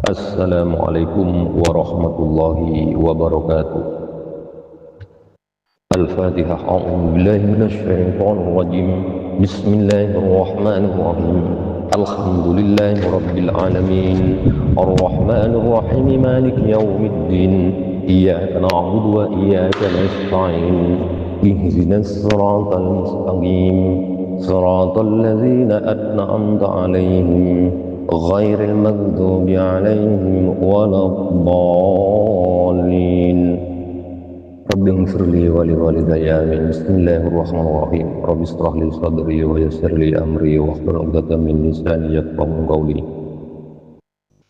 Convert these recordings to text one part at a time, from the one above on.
Assalamualaikum warahmatullahi wabarakatuh. Al-Fatihah. A'udzu billahi minasyaitonir rajim. Bismillahirrahmanirrahim. Alhamdulillahi rabbil alamin. Arrahmanir rahim. Maliki yaumiddin. Iyyaka na'budu wa iyyaka nasta'in. Ihdinas siratal mustaqim. Siratal ladzina an'amta 'alaihim غير المغضوب عليهم ولا الضالين رب اغفر لي ولوالدي آمين بسم الله الرحمن الرحيم رب اشرح لي صدري ويسر لي أمري واحلل عقدة من لساني يفقهوا قولي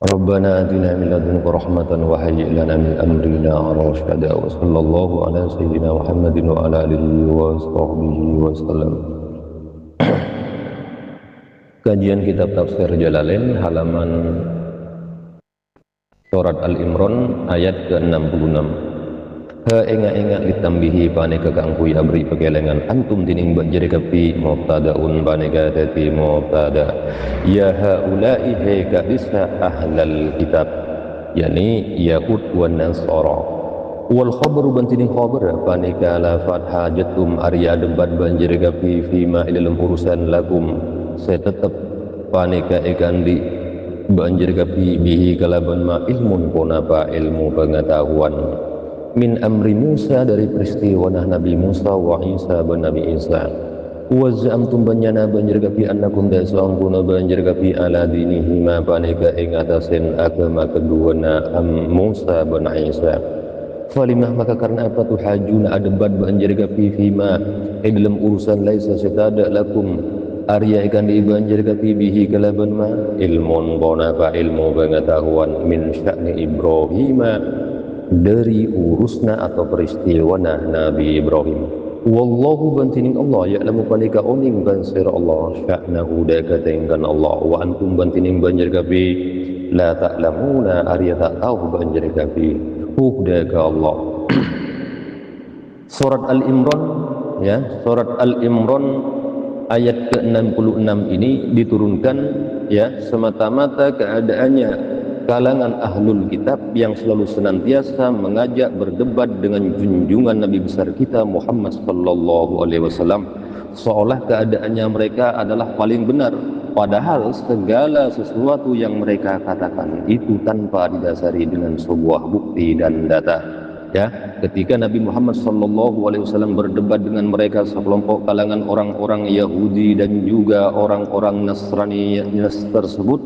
ربنا آتنا من لدنك رحمة وهيئ لنا من أمرنا رشدا وصلى الله على سيدنا محمد وعلى آله وصحبه وسلم. Kajian kitab tafsir Jalalain halaman surat Al-Imran ayat ke-66. Ha ingat ditambihi paneka kangkui abri pegelengan antum dining banjiri kapi mubtadaun paneka dadi mubtada ya haula'i he kabisa ahlal kitab yani Yahud wan Nasara wal khabaru bantining khabar paneka la fathajatum arya debat banjiri kapi fima dalam urusan lakum saya tetap paneka ikan di banjir kapi bihi kalaban ma ilmun konapa ilmu pengetahuan min amri Musa dari peristiwa Nabi Musa wa Isa bin Nabi Isa wa za'amtum banyana banjir kapi annakum dasang kuna banjir kapi ala dinihi ma paneka ing atasin agama kedua Musa bin Isa falimah maka karena apa tuh hajuna adebat banjir kapi fima dalam urusan laisa setada lakum arya ikan dibanjir kapi bihi kalaban ma ilmun bonapa ilmu pengetahuan min sya'ni Ibrahim dari urusna atau peristiwa Nabi Ibrahim wallahu bantining Allah ya'lamu panika oning bansir Allah sya'nahu dakatingkan Allah wa antum bantining banjir kapi la ta'lamuna arya tak tahu banjir kapi daka Allah. Surat Al-Imran ya, surat Al-Imran ayat ke-66 ini diturunkan ya semata-mata keadaannya kalangan ahlul kitab yang selalu senantiasa mengajak berdebat dengan junjungan Nabi besar kita Muhammad sallallahu alaihi wasallam seolah keadaannya mereka adalah paling benar padahal segala sesuatu yang mereka katakan itu tanpa didasari dengan sebuah bukti dan data. Ya, ketika Nabi Muhammad SAW berdebat dengan mereka sekelompok kalangan orang-orang Yahudi dan juga orang-orang Nasrani tersebut,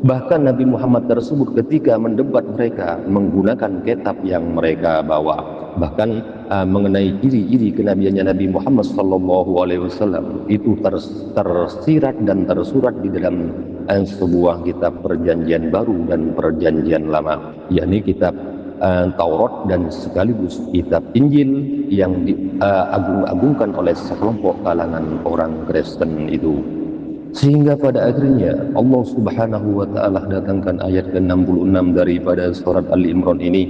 bahkan Nabi Muhammad tersebut ketika mendebat mereka menggunakan kitab yang mereka bawa, bahkan mengenai ciri-ciri kenabiannya Nabi Muhammad SAW itu tersirat dan tersurat di dalam sebuah kitab perjanjian baru dan perjanjian lama, yakni kitab Taurat dan sekaligus kitab Injil yang diagung-agungkan oleh sekelompok kalangan orang Kristen itu. Sehingga pada akhirnya Allah Subhanahu wa taala datangkan ayat ke-66 daripada surat Al-Imran ini.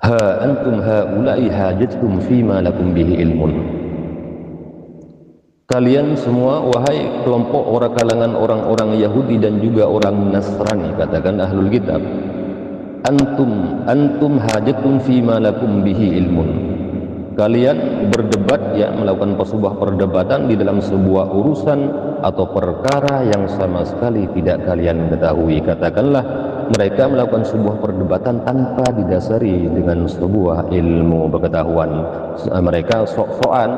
Ha antum haula'i hajatkum fima lakum bihi ilmun. Kalian semua wahai kelompok orang kalangan orang-orang Yahudi dan juga orang Nasrani, katakan ahlul kitab, antum hajatum fima lakum bihi ilmun. Kalian berdebat ya, melakukan sebuah perdebatan di dalam sebuah urusan atau perkara yang sama sekali tidak kalian ketahui. Katakanlah mereka melakukan sebuah perdebatan tanpa didasari dengan sebuah ilmu pengetahuan. Mereka sok-sokan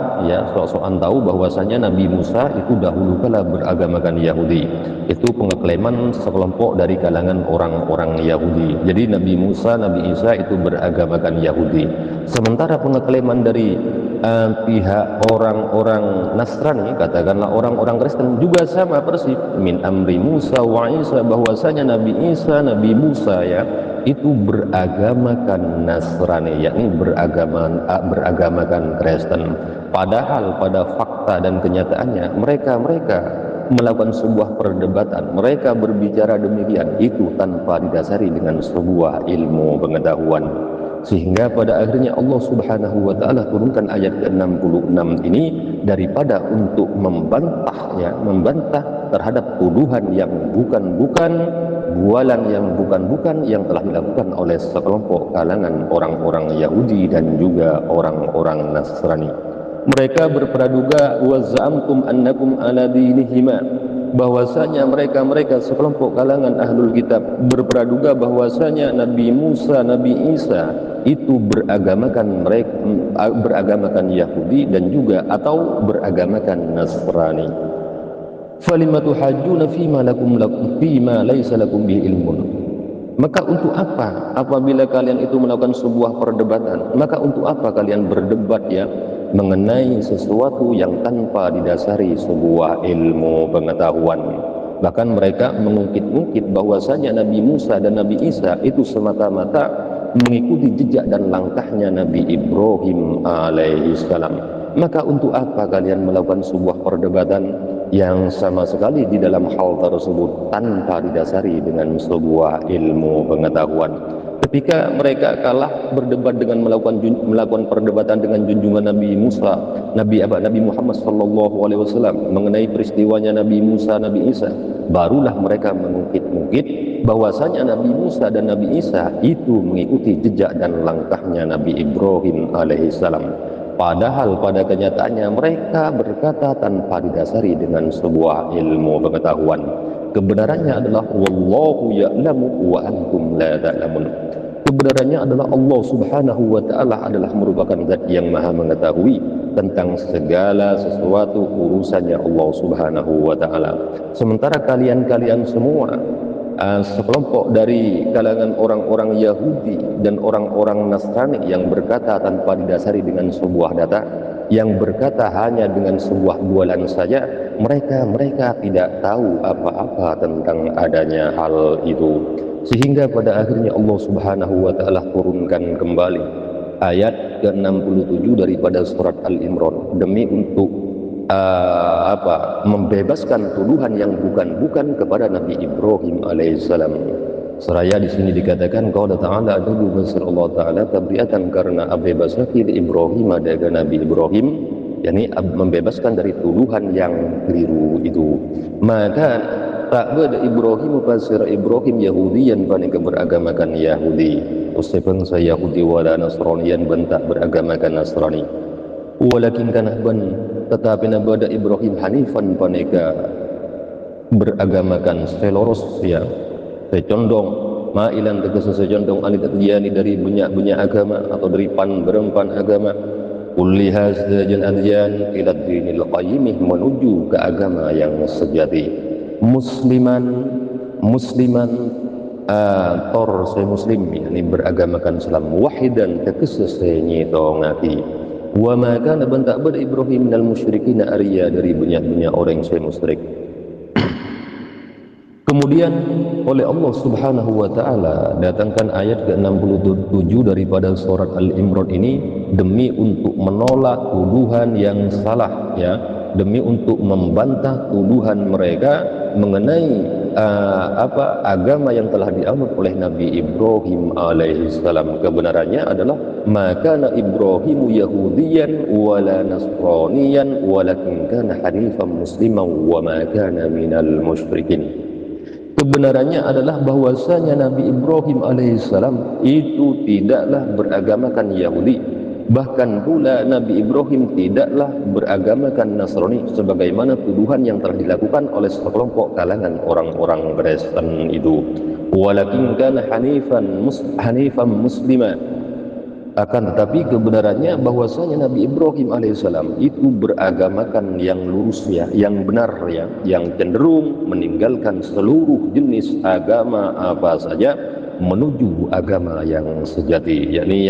tahu bahwasanya Nabi Musa itu dahulu kala beragamakan Yahudi. Itu pengeklaman sekelompok dari kalangan orang-orang Yahudi. Jadi Nabi Musa, Nabi Isa itu beragamakan Yahudi. Sementara pengeklaman dari pihak orang-orang Nasrani, katakanlah orang-orang Kristen, juga sama persis min amri Musa wa Isa, bahwasanya Nabi Isa, Nabi Musa ya itu beragamakan Nasrani, yakni beragamakan Kristen. Padahal pada fakta dan kenyataannya mereka melakukan sebuah perdebatan, mereka berbicara demikian itu tanpa didasari dengan sebuah ilmu pengetahuan. Sehingga pada akhirnya Allah Subhanahu wa taala turunkan ayat ke-66 ini daripada untuk membantah terhadap tuduhan yang bukan-bukan, bualan yang bukan-bukan yang telah dilakukan oleh sekelompok kalangan orang-orang Yahudi dan juga orang-orang Nasrani. Mereka berpraduga wa za'amtum annakum ala dinihima, bahwasanya mereka sekelompok kalangan ahlul kitab berpraduga bahwasanya Nabi Musa, Nabi Isa itu beragamakan Yahudi dan juga atau beragamakan Nasrani. Falimatu hajjuna fima laysa lakum bihi ilmun. Maka untuk apa apabila kalian itu melakukan sebuah perdebatan, maka untuk apa kalian berdebat ya mengenai sesuatu yang tanpa didasari sebuah ilmu pengetahuan. Bahkan mereka mengungkit-ungkit bahwasanya Nabi Musa dan Nabi Isa itu semata-mata mengikuti jejak dan langkahnya Nabi Ibrahim alaihissalam. Maka untuk apa kalian melakukan sebuah perdebatan yang sama sekali di dalam hal tersebut tanpa didasari dengan sebuah ilmu pengetahuan? Ketika mereka kalah berdebat dengan melakukan perdebatan dengan junjungan Nabi Musa, Nabi Muhammad sallallahu alaihi wasallam mengenai peristiwanya Nabi Musa, Nabi Isa, barulah mereka mengungkit-ungkit bahwasanya Nabi Musa dan Nabi Isa itu mengikuti jejak dan langkahnya Nabi Ibrahim alaihissalam. Padahal pada kenyataannya mereka berkata tanpa didasari dengan sebuah ilmu pengetahuan. Kebenarannya adalah wallahu ya'lamu wa antum la ta'lamun. Kebenarannya adalah Allah Subhanahu wa taala adalah merupakan zat yang maha mengetahui tentang segala sesuatu urusannya Allah Subhanahu wa taala. Sementara kalian semua sekelompok dari kalangan orang-orang Yahudi dan orang-orang Nasrani yang berkata tanpa didasari dengan sebuah data, yang berkata hanya dengan sebuah bualan saja, mereka tidak tahu apa-apa tentang adanya hal itu. Sehingga pada akhirnya Allah Subhanahu wa taala turunkan kembali ayat ke-67 daripada surat Al-Imran demi untuk membebaskan tuduhan yang bukan-bukan kepada Nabi Ibrahim alaihissalam. Seraya di sini dikatakan qala ta'ala adu basir Allah taala tabriatan karena abebasaki di Ibrahim daga Nabi Ibrahim, yakni membebaskan dari tuduhan yang keliru itu. Maka tak beda Ibrahim pasir Ibrahim Yahudiyan panika beragamakan Yahudi, usaipan saya Yahudi wala Nasraniyan bentak beragamakan Nasrani. Walakin kana ban tetapi nabada Ibrahim hanifan paneka beragamakan seloros ya, secondong mailan tegese secondong anit adiyani dari banyak agama atau dari berempan agama. Kulli hazal adyan ila dinil qayyim menuju ke agama yang sejati. Musliman tor saya muslim yakni beragamakan Islam wahidan tegese senyito ngati. Wa ma kana bentak ber Ibrahim minal musyrikin arya dari banyak orang yang saya musyrik. Kemudian oleh Allah Subhanahu wa taala datangkan ayat ke-67 daripada surat Al-Imran ini demi untuk menolak tuduhan yang salah ya, demi untuk membantah tuduhan mereka mengenai agama yang telah dianut oleh Nabi Ibrahim alaihissalam. Kebenarannya adalah maka Ibrahimu Yahudiyan wala Nasraniyan walakin kana hanifan musliman wa ma kana minal musyrikin. Kebenarannya adalah bahwasanya Nabi Ibrahim alaihissalam itu tidaklah beragamakan Yahudi, bahkan pula Nabi Ibrahim tidaklah beragamakan Nasrani sebagaimana tuduhan yang telah dilakukan oleh sekelompok kalangan orang-orang Kristen itu. Walakin kana hanifan muslima, akan tetapi kebenarannya bahwasanya Nabi Ibrahim alaihissalam itu beragamakan yang lurus ya, yang benar ya, yang cenderung meninggalkan seluruh jenis agama apa saja menuju agama yang sejati, yakni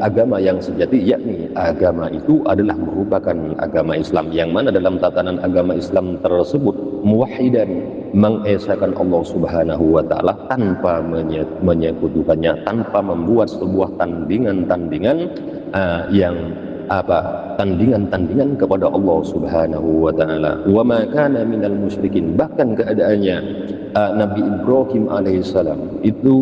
agama yang sejati, yakni agama itu adalah merupakan agama Islam, yang mana dalam tatanan agama Islam tersebut muwahhidan, mengesahkan Allah Subhanahu wa taala tanpa menyekutukannya, tanpa membuat sebuah tandingan-tandingan tandingan kepada Allah Subhanahu wa taala. Wa ma kana minal musyrikin, bahkan keadaannya Nabi Ibrahim alaihissalam itu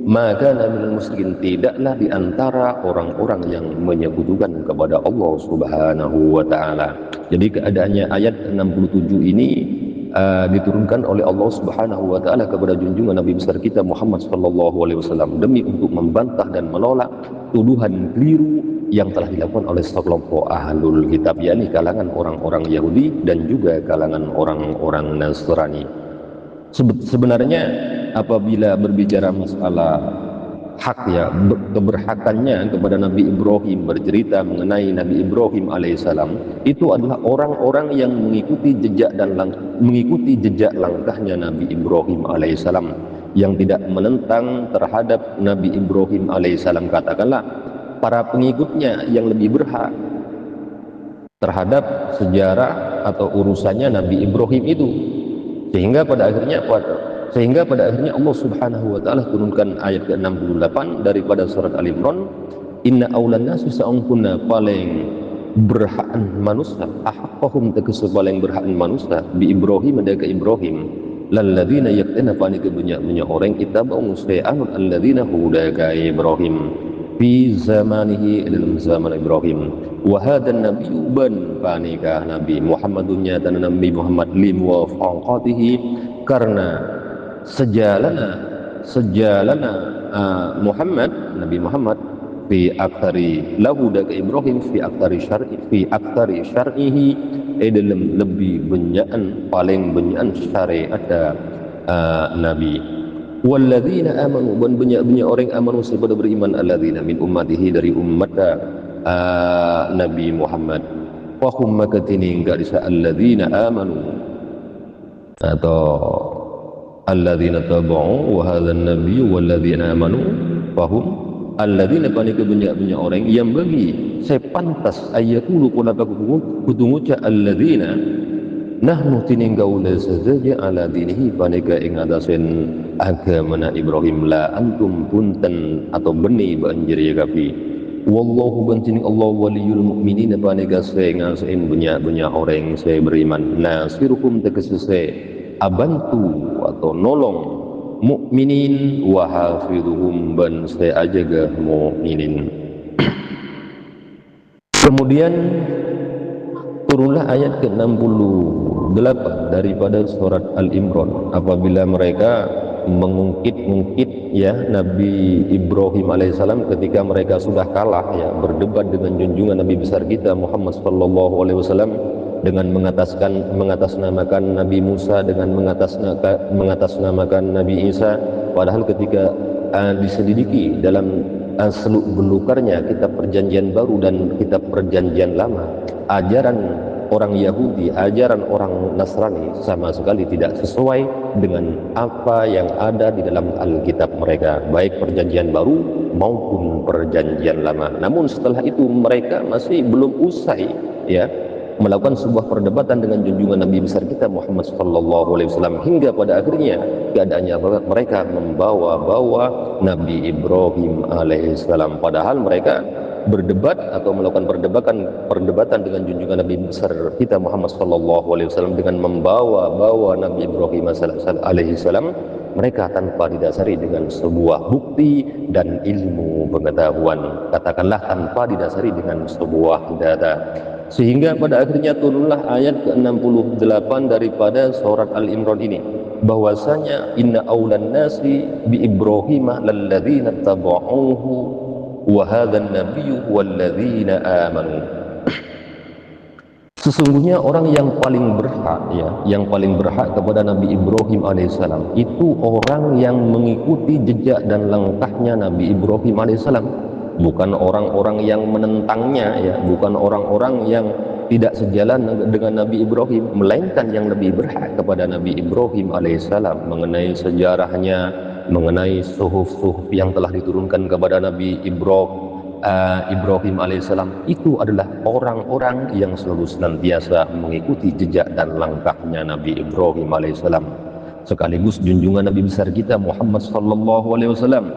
maka minal musyrikin, tidaklah di antara orang-orang yang menyekutukan kepada Allah Subhanahu wa taala. Jadi keadaannya ayat 67 ini diturunkan oleh Allah Subhanahu wa taala kepada junjungan Nabi besar kita Muhammad sallallahu alaihi wasallam demi untuk membantah dan menolak tuduhan keliru yang telah dilakukan oleh sekelompok ahlul kitab, yakni kalangan orang-orang Yahudi dan juga kalangan orang-orang Nasrani. Sebenarnya apabila berbicara masalah hak, ya, keberhakannya kepada Nabi Ibrahim, bercerita mengenai Nabi Ibrahim alaihissalam, itu adalah orang-orang yang mengikuti jejak langkahnya Nabi Ibrahim alaihissalam, yang tidak menentang terhadap Nabi Ibrahim alaihissalam. Katakanlah para pengikutnya yang lebih berhak terhadap sejarah atau urusannya Nabi Ibrahim itu, sehingga pada akhirnya Allah Subhanahu wa taala turunkan ayat ke-68 daripada surat Al-Imran, inna aulan nasi sa'ungkunna, paling berhaan manusia, ahaqqahum tegese paling berhaan manusia bi Ibrahim ada ke Ibrahim, lalladzina yaqtana panika banyak orang itabau say'an alladzina huda ka Ibrahim fi zamanihi, dalam zaman Ibrahim, wa hadan nabiyyu ban panika Nabi Muhammadun dan Nabi Muhammad lim wa faqatihi, karena sejalana Muhammad, Nabi Muhammad fi aktsari lahu da Ibrahim fi aktsari syar'ihi, dalam lebih paling benyaan syariat Nabi. Walladzina amanu, dan banyak orang amanu pada beriman, alladzina min ummatihi, dari umat Nabi Muhammad, wa hum makatini enggak bisa alladzina amanu atau alladzina tabu'u wa hadzal nabiyyu walladzina amanu fahum alladzina, panika banyak orang yang bagi sepantas ayakulu kunapa kutunguca alladzina nahnu tininggaula saja ala dinihi, panika ing atasen agama Ibrahim, la antum punten atau beni banjir ya kapi, wallahu bantin Allah waliyul mu'minin, panika saya ngasain banyak orang saya beriman, nasirukum tegese abantu atau nolong mukminin, wa hafidhuhum, ban saya ajaga mukminin. Kemudian turunlah ayat ke-68 daripada surat Al-Imran, apabila mereka mengungkit ya Nabi Ibrahim alaihissalam ketika mereka sudah kalah, ya, berdebat dengan junjungan Nabi besar kita Muhammad sallallahu alaihi wasallam dengan mengatasnamakan Nabi Musa, dengan mengatasnamakan Nabi Isa, padahal ketika diselidiki dalam seluk belukarnya kitab perjanjian baru dan kitab perjanjian lama, ajaran orang Yahudi, ajaran orang Nasrani sama sekali tidak sesuai dengan apa yang ada di dalam Alkitab mereka, baik perjanjian baru maupun perjanjian lama. Namun setelah itu mereka masih belum usai, ya, melakukan sebuah perdebatan dengan junjungan Nabi besar kita Muhammad sallallahu alaihi wasallam, hingga pada akhirnya keadaannya mereka membawa-bawa Nabi Ibrahim alaihissalam, padahal mereka berdebat atau melakukan perdebatan dengan junjungan Nabi besar kita Muhammad sallallahu alaihi wasallam dengan membawa-bawa Nabi Ibrahim alaihissalam, mereka tanpa didasari dengan sebuah bukti dan ilmu pengetahuan, katakanlah tanpa didasari dengan sebuah data, sehingga pada akhirnya turunlah ayat ke-68 daripada surat Al-Imran ini, bahwasanya inna aulan nasi bi Ibrahim lalladzina tabauhu wa hadzal nabiyyu walladzina amanu. Sesungguhnya orang yang paling berhak, ya, yang paling berhak kepada Nabi Ibrahim alaihissalam itu orang yang mengikuti jejak dan langkahnya Nabi Ibrahim alaihissalam, bukan orang-orang yang menentangnya, ya, bukan orang-orang yang tidak sejalan dengan Nabi Ibrahim, melainkan yang lebih berhak kepada Nabi Ibrahim alaihissalam mengenai sejarahnya, mengenai suhuf-suhuf yang telah diturunkan kepada Nabi Ibrahim alaihissalam, itu adalah orang-orang yang selalu senantiasa mengikuti jejak dan langkahnya Nabi Ibrahim alaihissalam, sekaligus junjungan Nabi besar kita Muhammad sallallahu alaihi wasallam,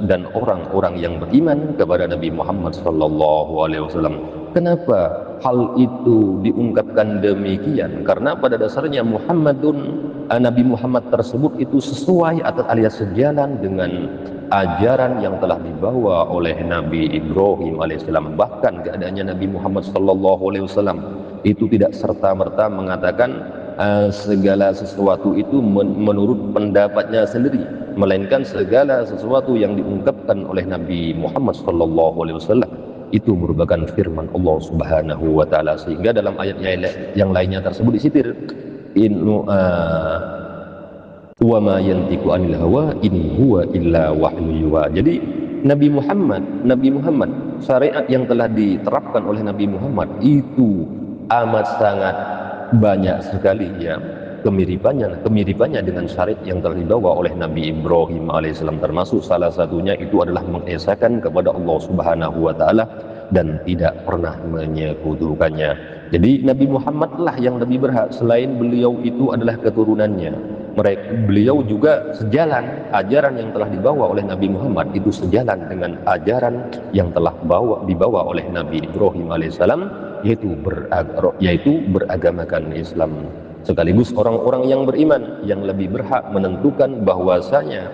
dan orang-orang yang beriman kepada Nabi Muhammad sallallahu alaihi wasallam. Kenapa hal itu diungkapkan demikian? Karena pada dasarnya Nabi Muhammad tersebut itu sesuai atau alias sejalan dengan ajaran yang telah dibawa oleh Nabi Ibrahim alaihissalam. Bahkan keadaannya Nabi Muhammad sallallahu alaihi wasallam itu tidak serta-merta mengatakan segala sesuatu itu menurut pendapatnya sendiri, melainkan segala sesuatu yang diungkapkan oleh Nabi Muhammad sallallahu alaihi wasallam itu merupakan firman Allah Subhanahu wa taala. Sehingga dalam ayat yang lainnya tersebut disitir wa ma yantiqu anil hawa in huwa illa wahyu yuha. Jadi Nabi Muhammad syariat yang telah diterapkan oleh Nabi Muhammad itu amat sangat banyak sekali ya kemiripannya dengan syariat yang telah dibawa oleh Nabi Ibrahim alaihissalam. Termasuk salah satunya itu adalah mengesahkan kepada Allah Subhanahu wa taala dan tidak pernah menyekutukannya. Jadi Nabi Muhammad lah yang lebih berhak, selain beliau itu adalah keturunannya. Beliau juga sejalan, ajaran yang telah dibawa oleh Nabi Muhammad itu sejalan dengan ajaran yang telah dibawa oleh Nabi Ibrahim alaihissalam, yaitu beragamakan Islam. Sekaligus orang-orang yang beriman yang lebih berhak menentukan bahwasanya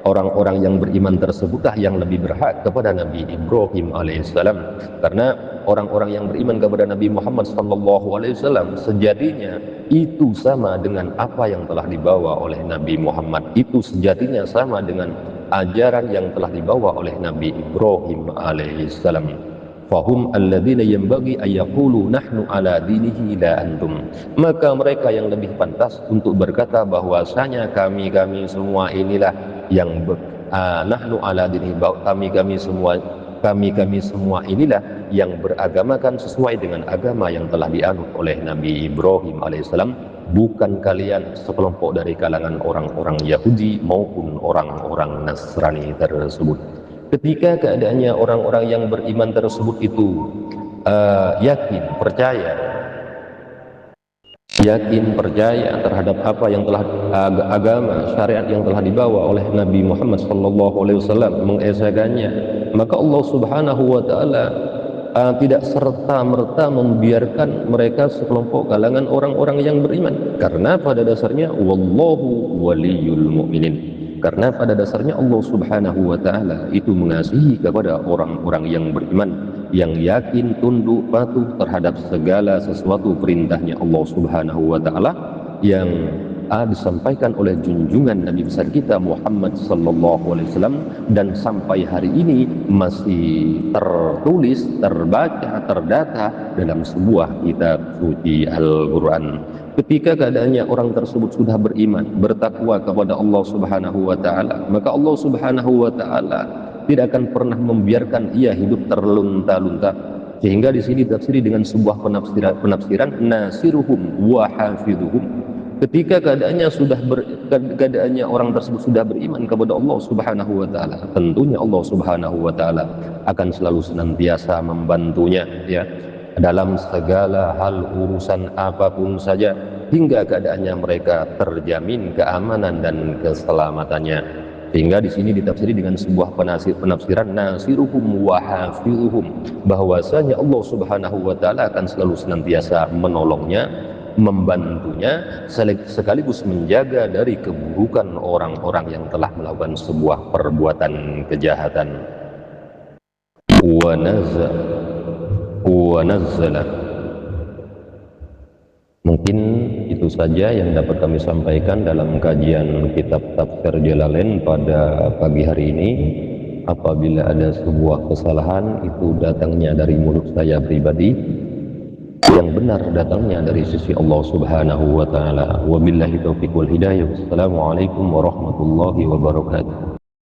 orang-orang yang beriman tersebutlah yang lebih berhak kepada Nabi Ibrahim alaihissalam. Karena orang-orang yang beriman kepada Nabi Muhammad sallallahu alaihi wasallam sejatinya itu sama dengan apa yang telah dibawa oleh Nabi Muhammad, itu sejatinya sama dengan ajaran yang telah dibawa oleh Nabi Ibrahim alaihissalam. Fahum alladzina yanbaghi ayyaqulu nahnu ala dinihi la antum. Maka mereka yang lebih pantas untuk berkata bahwasanya kami semua inilah yang nahnu ala dinihi, kami semua inilah yang beragamakan sesuai dengan agama yang telah dianut oleh Nabi Ibrahim alaihissalam, bukan kalian sekelompok dari kalangan orang-orang Yahudi maupun orang-orang Nasrani tersebut. Ketika keadaannya orang-orang yang beriman tersebut itu yakin, percaya terhadap apa yang telah agama, syariat yang telah dibawa oleh Nabi Muhammad SAW, mengesahkannya, maka Allah Subhanahu wa taala tidak serta-merta membiarkan mereka sekelompok kalangan orang-orang yang beriman, karena pada dasarnya wallahu waliyul mu'minin. Karena pada dasarnya Allah Subhanahu wa taala itu mengasihi kepada orang-orang yang beriman, yang yakin tunduk patuh terhadap segala sesuatu perintahnya Allah Subhanahu wa taala yang disampaikan oleh junjungan Nabi besar kita Muhammad sallallahu alaihi wasallam, dan sampai hari ini masih tertulis, terbaca, terdata dalam sebuah kitab suci Al-Qur'an. Ketika keadaannya orang tersebut sudah beriman, bertakwa kepada Allah Subhanahu wa taala, maka Allah Subhanahu wa taala tidak akan pernah membiarkan ia hidup terlunta-lunta. Sehingga di sini ditafsiri dengan sebuah penafsiran nasiruhum wa hafidhuhum. Ketika keadaannya orang tersebut sudah beriman kepada Allah Subhanahu wa taala, tentunya Allah Subhanahu wa taala akan selalu senantiasa membantunya ya dalam segala hal urusan apapun saja, hingga keadaannya mereka terjamin keamanan dan keselamatannya. Sehingga di sini ditafsiri dengan sebuah penafsiran nasiruhum wa hafidhuhum, bahwasanya Allah Subhanahu wa taala akan selalu senantiasa menolongnya, membantunya, sekaligus menjaga dari keburukan orang-orang yang telah melakukan sebuah perbuatan kejahatan. Wa nazzala. Mungkin itu saja yang dapat kami sampaikan dalam kajian kitab Tafsir Jalalain pada pagi hari ini. Apabila ada sebuah kesalahan, itu datangnya dari mulut saya pribadi, yang benar datangnya dari sisi Allah Subhanahu wa taala. Wabillahi taufiq wal hidayah. Wassalamualaikum warahmatullahi wabarakatuh.